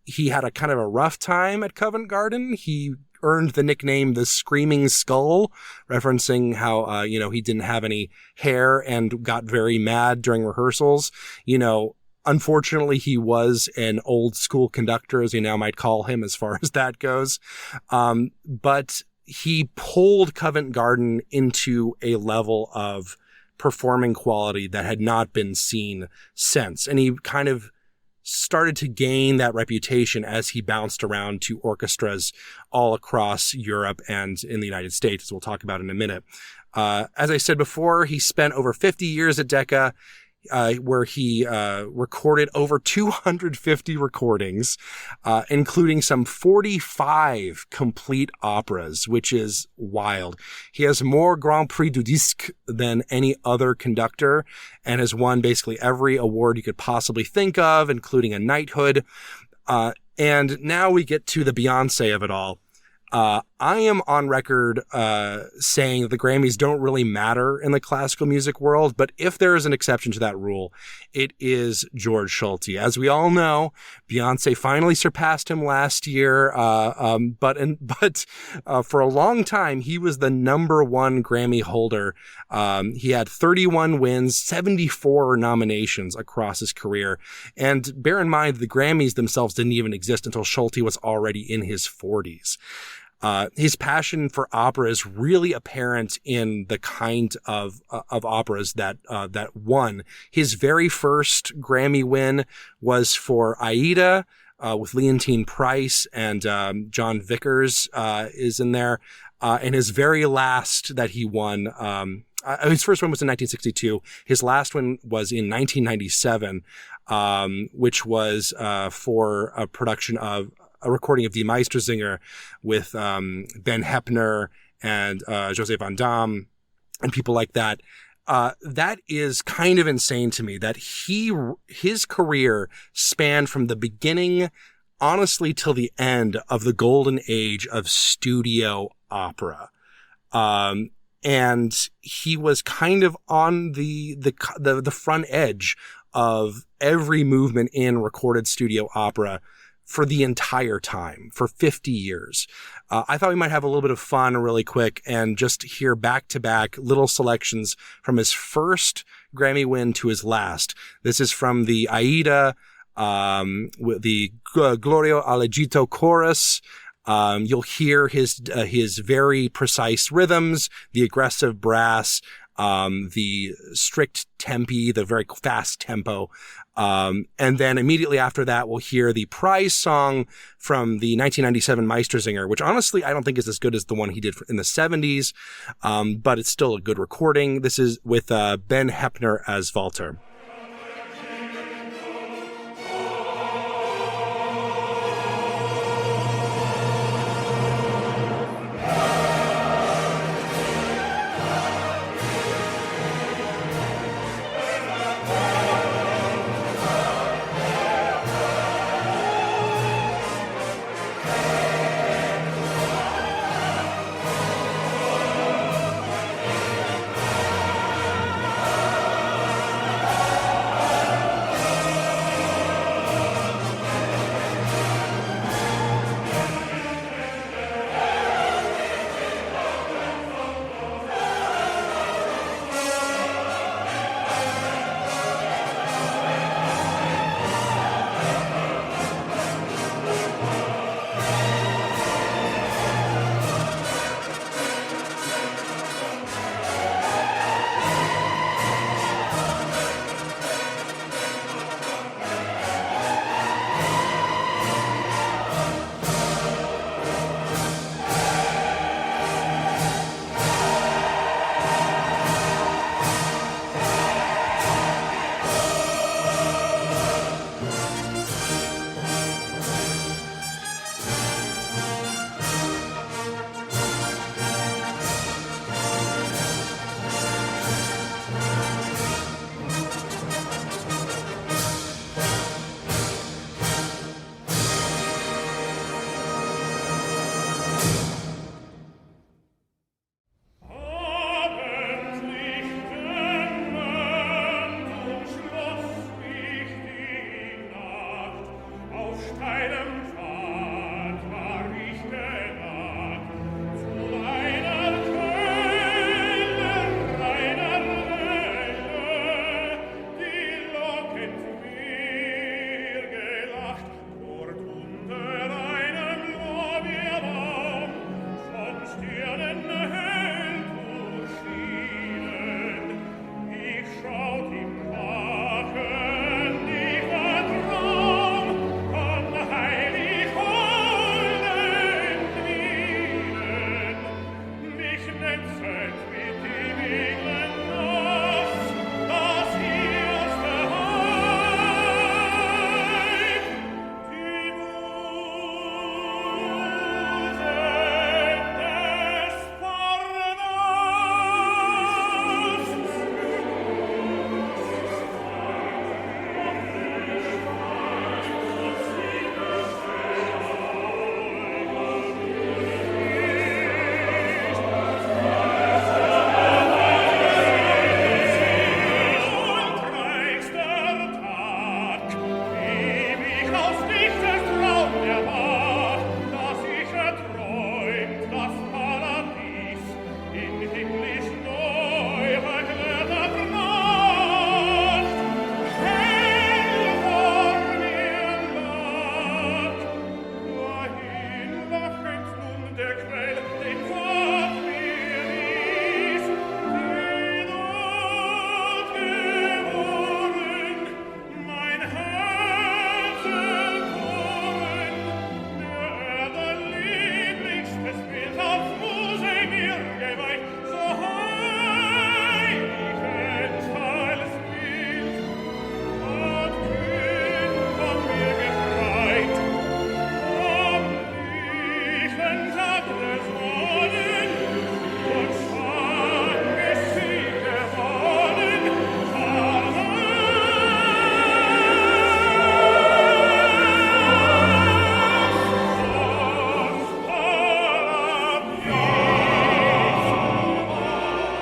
He had a kind of a rough time at Covent Garden. He earned the nickname the Screaming Skull, referencing how, he didn't have any hair and got very mad during rehearsals. Unfortunately, he was an old school conductor, as you now might call him, as far as that goes. But he pulled Covent Garden into a level of performing quality that had not been seen since. And he kind of started to gain that reputation as he bounced around to orchestras all across Europe and in the United States, as we'll talk about in a minute. As I said before, he spent over 50 years at Decca, where he recorded over 250 recordings, including some 45 complete operas, which is wild. He has more Grand Prix du Disque than any other conductor and has won basically every award you could possibly think of, including a knighthood. And now we get to the Beyonce of it all. I am on record saying that the Grammys don't really matter in the classical music world, but if there is an exception to that rule, it is George Schulte. As we all know, Beyonce finally surpassed him last year, but for a long time, he was the number one Grammy holder. He had 31 wins, 74 nominations across his career. And bear in mind, the Grammys themselves didn't even exist until Schulte was already in his 40s. His passion for opera is really apparent in the kind of operas that won. His very first Grammy win was for Aida, with Leontine Price, and John Vickers is in there. And his very last that he won, his first one was in 1962. His last one was in 1997, which was for a production of a recording of Die Meistersinger with Ben Heppner and José Van Damme and people like that. That is kind of insane to me that his career spanned from the beginning, honestly, till the end of the golden age of studio opera. And he was kind of on the front edge of every movement in recorded studio opera for the entire time, for 50 years. I thought we might have a little bit of fun really quick and just hear back-to-back little selections from his first Grammy win to his last. This is from the Aida, with the Gloria al Egitto chorus. You'll hear his very precise rhythms, the aggressive brass, the strict tempi, the very fast tempo. And then immediately after that, we'll hear the prize song from the 1997 Meistersinger, which honestly, I don't think is as good as the one he did in the 70s. But it's still a good recording. This is with, Ben Heppner as Walter.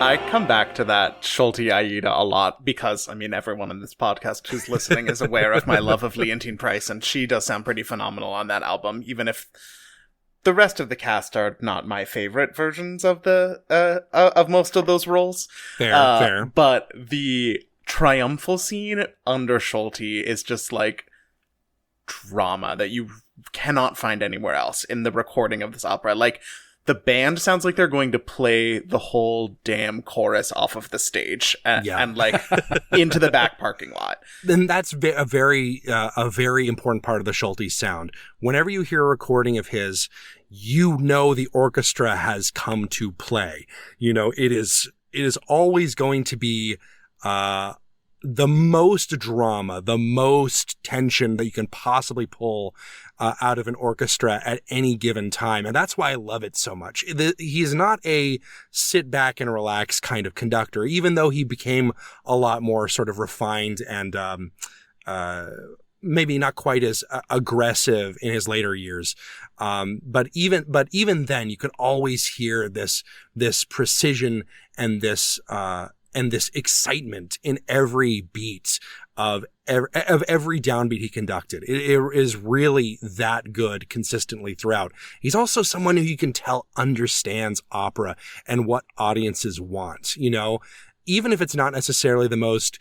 I come back to that Schulte Aida a lot because, I mean, everyone in this podcast who's listening is aware of my love of Leontine Price, and she does sound pretty phenomenal on that album, even if the rest of the cast are not my favorite versions of the of most of those roles. Fair. But the triumphal scene under Schulte is just like drama that you cannot find anywhere else in the recording of this opera. Like, the band sounds like they're going to play the whole damn chorus off of the stage and like into the back parking lot. Then that's a very important part of the Schulte sound. Whenever you hear a recording of his, you know the orchestra has come to play. You know, it is always going to be the most drama, the most tension that you can possibly pull out of an orchestra at any given time. And that's why I love it so much. He's not a sit back and relax kind of conductor, even though he became a lot more sort of refined and maybe not quite as aggressive in his later years. But even then, you could always hear this precision and this excitement in every beat of every downbeat he conducted. It is really that good consistently throughout. He's also someone who you can tell understands opera and what audiences want, you know, even if it's not necessarily the most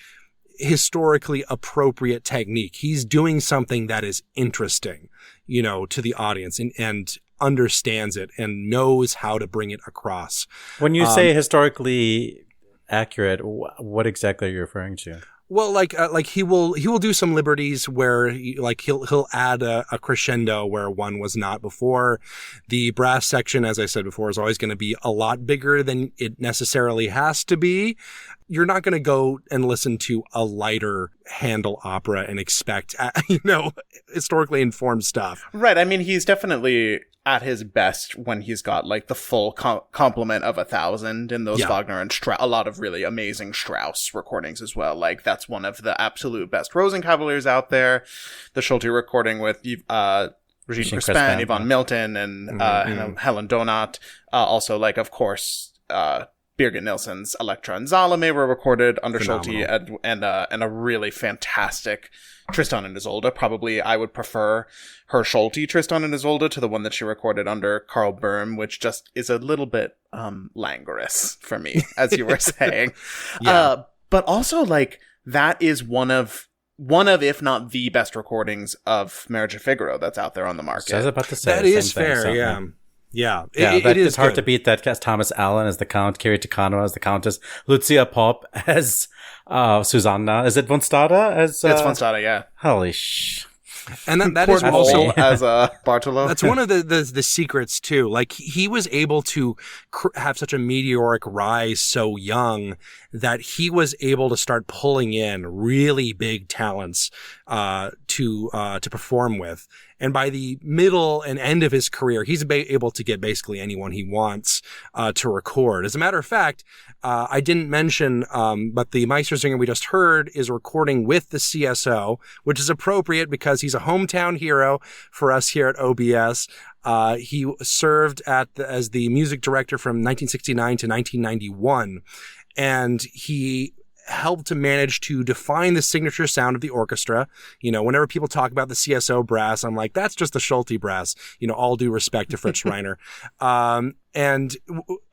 historically appropriate technique. He's doing something that is interesting, you know, to the audience and understands it and knows how to bring it across. When you say historically accurate, what exactly are you referring to? Well, like he will do some liberties where he'll add a crescendo where one was not before. The brass section, as I said before, is always going to be a lot bigger than it necessarily has to be. You're not going to go and listen to a lighter Handel opera and expect, historically informed stuff. Right. I mean, he's definitely at his best when he's got like the full complement of 1,000 in those Wagner and a lot of really amazing Strauss recordings as well. Like, that's one of the absolute best Rosenkavaliers out there. The Schulte recording with Regine Crispin, Yvonne Milton, and Helen Donat. Also, like, of course, Birgit Nilsson's Elektra and Salome were recorded under Schulte, and a really fantastic Tristan and Isolde. Probably I would prefer her Schulte Tristan and Isolde to the one that she recorded under Karl Böhm, which just is a little bit languorous for me, as you were saying. But also, like, that is one of, if not the best recordings of Marriage of Figaro that's out there on the market. I was about to say that is fair, it is it's hard good. to beat that. Thomas Allen as the Count, Kiri Takano as the Countess, Lucia Popp as Susanna. Is it von Stade as? It's von Stade, yeah. Holy sh! And that is also as Bartolo. That's one of the secrets too. Like, he was able to have such a meteoric rise so young that he was able to start pulling in really big talents to perform with. And by the middle and end of his career, he's able to get basically anyone he wants to record. As a matter of fact, I didn't mention, but the Meistersinger we just heard is recording with the CSO, which is appropriate because he's a hometown hero for us here at OBS. He served as the music director from 1969 to 1991, and he helped to manage to define the signature sound of the orchestra. You know, whenever people talk about the CSO brass, I'm like, that's just the Schulte brass, you know, all due respect to Fritz Reiner. And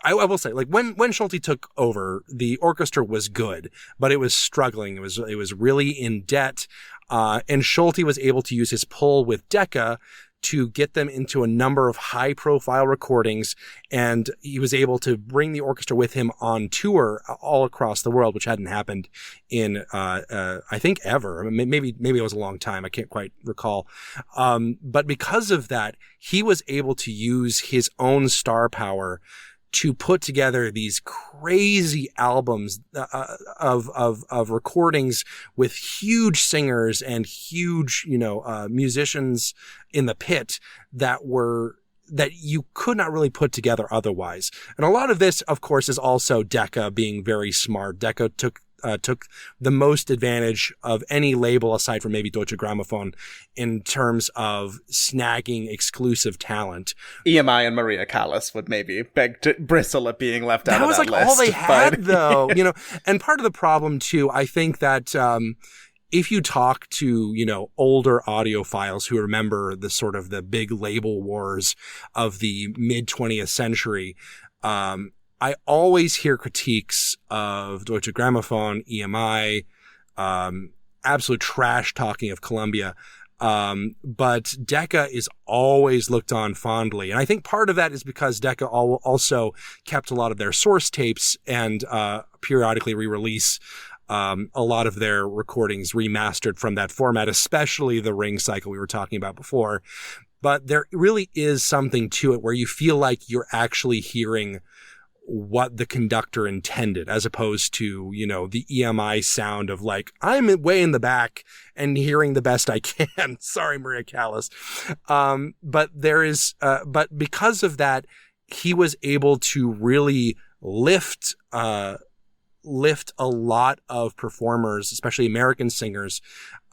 I will say, like, when Schulte took over, the orchestra was good, but it was struggling. It was really in debt. And Schulte was able to use his pull with Decca to get them into a number of high-profile recordings, and he was able to bring the orchestra with him on tour all across the world, which hadn't happened in, I think, ever. I mean, maybe it was a long time. I can't quite recall. But because of that, he was able to use his own star power to put together these crazy albums of recordings with huge singers and huge, musicians in the pit that you could not really put together otherwise. And a lot of this, of course, is also Decca being very smart. Decca took took the most advantage of any label aside from maybe Deutsche Grammophon in terms of snagging exclusive talent. EMI and Maria Callas would maybe beg to bristle at being left out of that list. That was like all they had, though, you know. And part of the problem too, I think that if you talk to, you know, older audiophiles who remember the sort of the big label wars of the mid 20th century, I always hear critiques of Deutsche Grammophon, EMI, absolute trash talking of Columbia. But Decca is always looked on fondly. And I think part of that is because Decca also kept a lot of their source tapes and periodically re-release a lot of their recordings remastered from that format, especially the Ring cycle we were talking about before. But there really is something to it where you feel like you're actually hearing what the conductor intended, as opposed to, you know, the EMI sound of like, I'm way in the back and hearing the best I can. Sorry, Maria Callas. But because of that, he was able to really lift a lot of performers, especially American singers,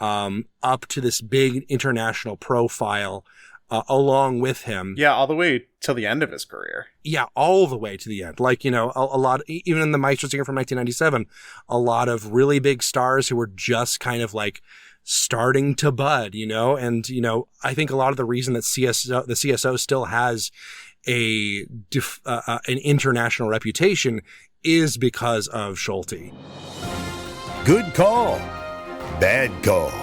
up to this big international profile, along with him. Yeah, all the way till the end of his career. Yeah, all the way to the end. Like, you know, a lot, even in the Maestro Singer from 1997, a lot of really big stars who were just kind of like starting to bud, you know? And, you know, I think a lot of the reason that the CSO still has an international reputation is because of Schulte. Good call, bad call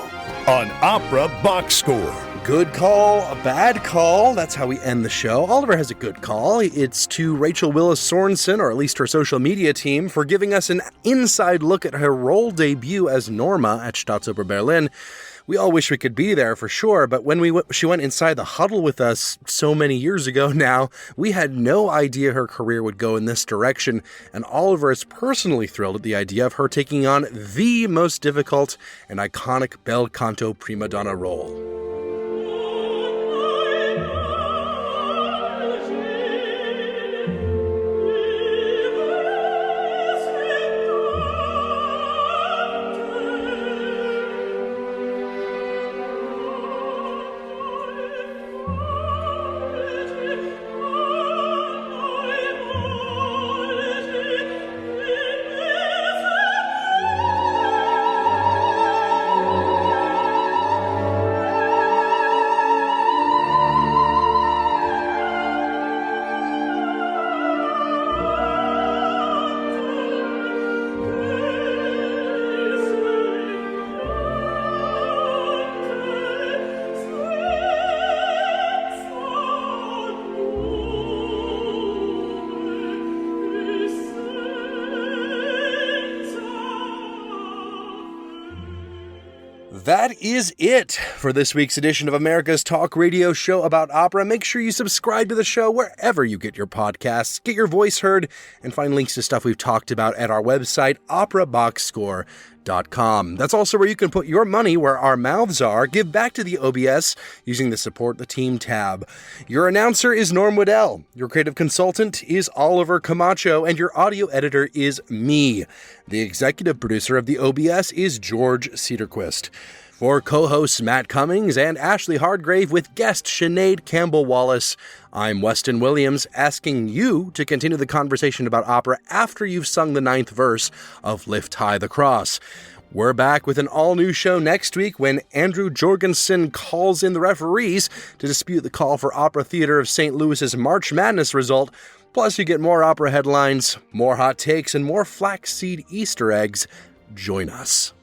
on Opera Box Score. Good call, a bad call. That's how we end the show. Oliver has a good call. It's to Rachel Willis Sorensen, or at least her social media team, for giving us an inside look at her role debut as Norma at Staatsoper Berlin. We all wish we could be there for sure, but when she went inside the huddle with us so many years ago now, we had no idea her career would go in this direction, and Oliver is personally thrilled at the idea of her taking on the most difficult and iconic bel canto prima donna role. That is it for this week's edition of America's Talk Radio show about opera. Make sure you subscribe to the show wherever you get your podcasts, get your voice heard, and find links to stuff we've talked about at our website, operaboxscore.com. That's also where you can put your money where our mouths are. Give back to the OBS using the Support the Team tab. Your announcer is Norm Waddell. Your creative consultant is Oliver Camacho, and your audio editor is me. The executive producer of the OBS is George Cedarquist. For co-hosts Matt Cummings and Ashley Hardgrave with guest Sinead Campbell-Wallace, I'm Weston Williams, asking you to continue the conversation about opera after you've sung the 9th verse of Lift High the Cross. We're back with an all-new show next week when Andrew Jorgensen calls in the referees to dispute the call for Opera Theater of St. Louis's March Madness result. Plus, you get more opera headlines, more hot takes, and more flaxseed Easter eggs. Join us.